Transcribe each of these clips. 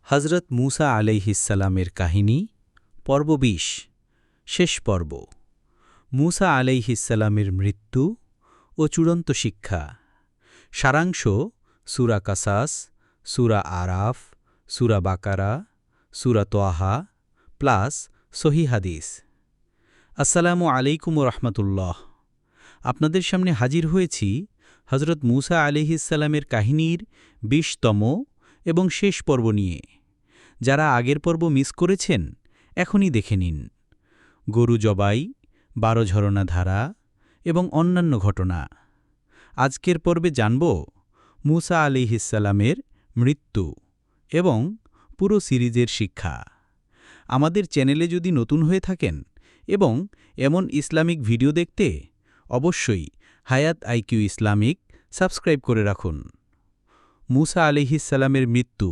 হজরত মুসা আলাইহিসসালামের কাহিনী পর্ব ২০ শেষ পর্ব। মুসা আলাইহিসসালামের মৃত্যু ও চূড়ান্ত শিক্ষা। সারাংশ: সূরা কাসাস, সূরা আরাফ, সূরা বাকারা, সূরা তোয়াহা প্লাস সহিহ হাদিস। আসসালামু আলাইকুম রহমতুল্লাহ। আপনাদের সামনে হাজির হয়েছি হজরত মুসা আলাইহিসসালামের কাহিনীর ২০তম এবং শেষ পর্ব নিয়ে। যারা আগের পর্ব মিস করেছেন এখনই দেখে নিন। গরু জবাই, ১২ ঝরনা ধারা এবং অন্যান্য ঘটনা। আজকের পর্বে জানব মুসা আলাইহিসসালামের মৃত্যু এবং পুরো সিরিজের শিক্ষা। আমাদের চ্যানেলে যদি নতুন হয়ে থাকেন এবং এমন ইসলামিক ভিডিও দেখতে অবশ্যই হায়াত আইকিউ ইসলামিক সাবস্ক্রাইব করে রাখুন। মুসা আলাইহিসসালামের মৃত্যু।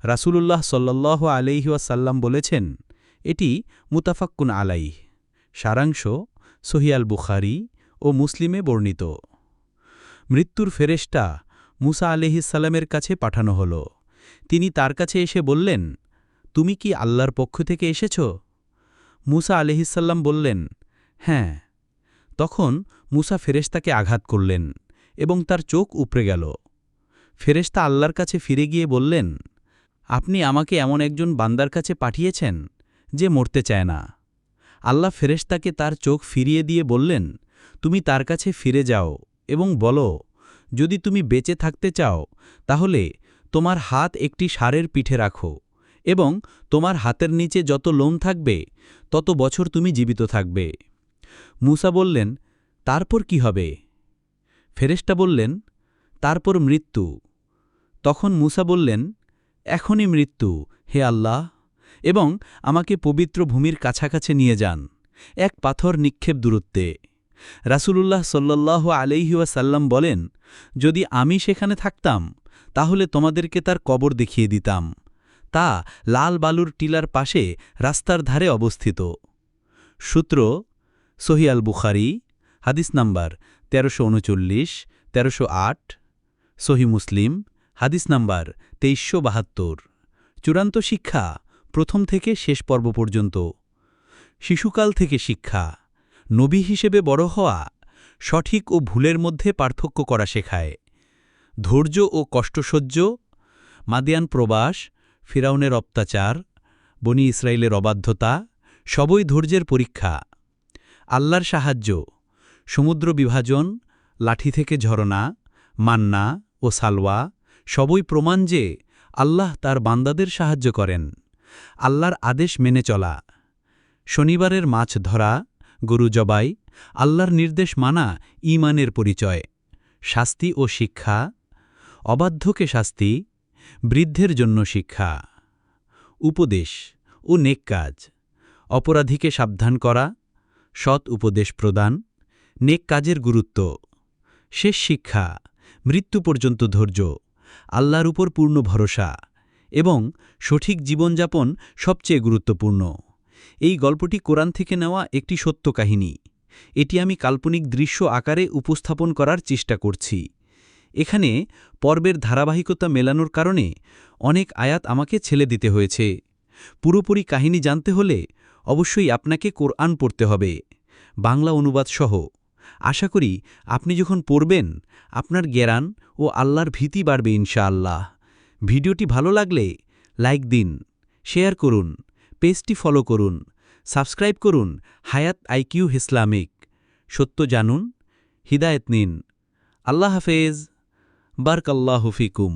রাসূলুল্লাহ সাল্লাল্লাহু আলাইহি ওয়াসাল্লাম বলেছেন, এটি মুতাফাক্কুন আলাইহ। সারাংশ: সহিহ আল বুখারী ও মুসলিমে বর্ণিত। মৃত্যুর ফেরেশতা মুসা আলাইহিসসালামের কাছে পাঠানো হল। তিনি তার কাছে এসে বললেন, তুমি কি আল্লাহর পক্ষ থেকে এসেছ? মুসা আলাইহিসসালাম বললেন, হ্যাঁ। তখন মুসা ফেরেশতাকে আঘাত করলেন এবং তার চোখ উপড়ে গেল। ফেরেশতা আল্লাহর কাছে ফিরে গিয়ে বললেন, আপনি আমাকে এমন একজন বান্দার কাছে পাঠিয়েছেন যে মরতে চায় না। আল্লাহ ফেরেশতাকে তার চোখ ফিরিয়ে দিয়ে বললেন, তুমি তার কাছে ফিরে যাও এবং বলো, যদি তুমি বেঁচে থাকতে চাও তাহলে তোমার হাত একটি ষাঁড়ের পিঠে রাখো এবং তোমার হাতের নিচে যত লোম থাকবে তত বছর তুমি জীবিত থাকবে। মুসা বললেন, তারপর কি হবে? ফেরেশতা বললেন, তারপর মৃত্যু। তখন মুসা বললেন, এখনই মৃত্যু, হে আল্লাহ, এবং আমাকে পবিত্র ভূমির কাছাকাছি নিয়ে যান, এক পাথর নিক্ষেপ দূরত্বে। রাসূলুল্লাহ সাল্লাল্লাহু আলাইহি ওয়াসাল্লাম বলেন, যদি আমি সেখানে থাকতাম তাহলে তোমাদেরকে তার কবর দেখিয়ে দিতাম। তা লাল বালুর টিলার পাশে রাস্তার ধারে অবস্থিত। সূত্র: সহিহ আল বুখারী, হাদিস নাম্বার ১৩৩৯, ১৩০৮, সহিহ মুসলিম, হাদিস নাম্বার ২৩৭২। চূড়ান্ত শিক্ষা প্রথম থেকে শেষ পর্ব পর্যন্ত। শিশুকাল থেকে শিক্ষা। নবী হিসেবে বড় হওয়া সঠিক ও ভুলের মধ্যে পার্থক্য করা শেখায়। ধৈর্য ও কষ্টসহ্য। মাদিয়ান প্রবাস, ফিরাউনের অত্যাচার, বনি ইসরায়েলের অবাধ্যতা সবই ধৈর্যের পরীক্ষা। আল্লাহর সাহায্য। সমুদ্র বিভাজন, লাঠি থেকে ঝরনা, মান্না ও সালওয়া সবই প্রমাণ যে আল্লাহ তার বান্দাদের সাহায্য করেন। আল্লাহর আদেশ মেনে চলা। শনিবারের মাছ ধরা, গরু জবাই, আল্লাহর নির্দেশ মানা ঈমানের পরিচয়। শাস্তি ও শিক্ষা। অবাধ্যকে শাস্তি, বৃদ্ধের জন্য শিক্ষা। উপদেশ ও নেক কাজ। অপরাধীকে সাবধান করা, সৎ উপদেশ প্রদান, নেক কাজের গুরুত্ব। শেষ শিক্ষা: মৃত্যু পর্যন্ত ধৈর্য, আল্লাহর উপর পূর্ণ ভরসা এবং সঠিক জীবনযাপন সবচেয়ে গুরুত্বপূর্ণ। এই গল্পটি কোরআন থেকে নেওয়া একটি সত্য কাহিনী। এটি আমি কাল্পনিক দৃশ্য আকারে উপস্থাপন করার চেষ্টা করছি। এখানে পর্বের ধারাবাহিকতা মেলানোর কারণে অনেক আয়াত আমাকে ছেড়ে দিতে হয়েছে। পুরোপুরি কাহিনী জানতে হলে অবশ্যই আপনাকে কোরআন পড়তে হবে, বাংলা অনুবাদ সহ। আশা করি আপনি যখন পড়বেন আপনার জ্ঞান ও আল্লাহর ভীতি বাড়বে ইনশাআল্লাহ। ভিডিওটি ভালো লাগলে লাইক দিন, শেয়ার করুন, পেজটি ফলো করুন, সাবস্ক্রাইব করুন হায়াত আইকিউ ইসলামিক। সত্য জানুন, হিদায়েত নিন। আল্লাহ হাফেজ, বারাকাল্লাহু ফিকুম।